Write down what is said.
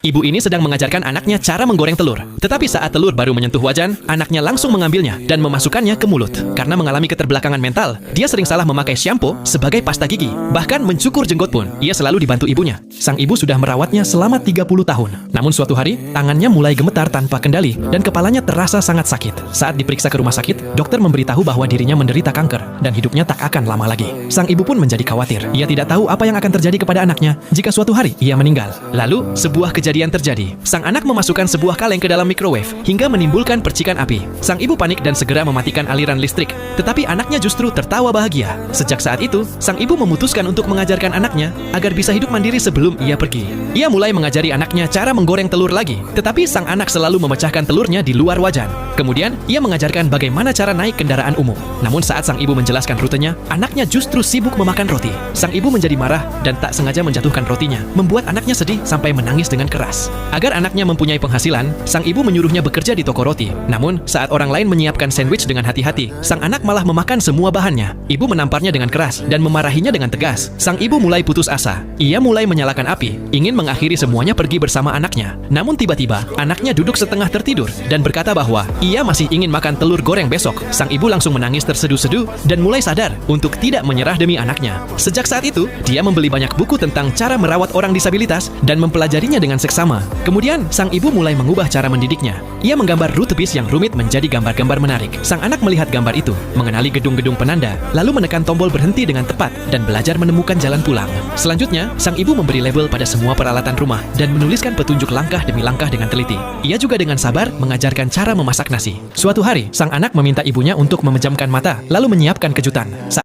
Ibu ini sedang mengajarkan anaknya cara menggoreng telur. Tetapi saat telur baru menyentuh wajan, anaknya langsung mengambilnya dan memasukkannya ke mulut. Karena mengalami keterbelakangan mental, dia sering salah memakai shampoo sebagai pasta gigi. Bahkan mencukur jenggot pun, ia selalu dibantu ibunya. Sang ibu sudah merawatnya selama 30 tahun. Namun suatu hari, tangannya mulai gemetar tanpa kendali dan kepalanya terasa sangat sakit. Saat diperiksa ke rumah sakit, dokter memberitahu bahwa dirinya menderita kanker dan hidupnya tak akan lama lagi. Sang ibu pun menjadi khawatir. Ia tidak tahu apa yang akan terjadi kepada anaknya jika suatu hari ia meninggal. Lalu, sebuah kejadian terjadi. Sang anak memasukkan sebuah kaleng ke dalam microwave hingga menimbulkan percikan api. Sang ibu panik dan segera mematikan aliran listrik. Tetapi anaknya justru tertawa bahagia. Sejak saat itu, sang ibu memutuskan untuk mengajarkan anaknya agar bisa hidup mandiri sebelum ia pergi. Ia mulai mengajari anaknya cara menggoreng telur lagi. Tetapi sang anak selalu memecahkan telurnya di luar wajan. Kemudian, ia mengajarkan bagaimana cara naik kendaraan umum. Namun saat sang ibu menjelaskan rutenya, anaknya justru sibuk memakan roti. Sang ibu menjadi marah dan tak sengaja menjatuhkan rotinya, membuat anaknya sedih sampai menangis dengan keras. Agar anaknya mempunyai penghasilan, sang ibu menyuruhnya bekerja di toko roti. Namun, saat orang lain menyiapkan sandwich dengan hati-hati, sang anak malah memakan semua bahannya. Ibu menamparnya dengan keras dan memarahinya dengan tegas. Sang ibu mulai putus asa. Ia mulai menyalakan api, ingin mengakhiri semuanya pergi bersama anaknya. Namun tiba-tiba, anaknya duduk setengah tertidur dan berkata bahwa ia masih ingin makan telur goreng besok. Sang ibu langsung menangis terseduh-seduh dan mulai sadar untuk tidak menyerah demi anaknya. Sejak saat itu, dia membeli banyak buku tentang cara merawat orang disabilitas dan mempelajarinya dengan seksama. Kemudian, sang ibu mulai mengubah cara mendidiknya. Ia menggambar rute bis yang rumit menjadi gambar-gambar menarik. Sang anak melihat gambar itu, mengenali gedung-gedung penanda, lalu menekan tombol berhenti dengan tepat dan belajar menemukan jalan pulang. Selanjutnya, sang ibu memberi label pada semua peralatan rumah dan menuliskan petunjuk langkah demi langkah dengan teliti. Ia juga dengan sabar mengajarkan cara memasak nasi. Suatu hari, sang anak meminta ibunya untuk memejamkan mata, lalu menyiapkan kejutan.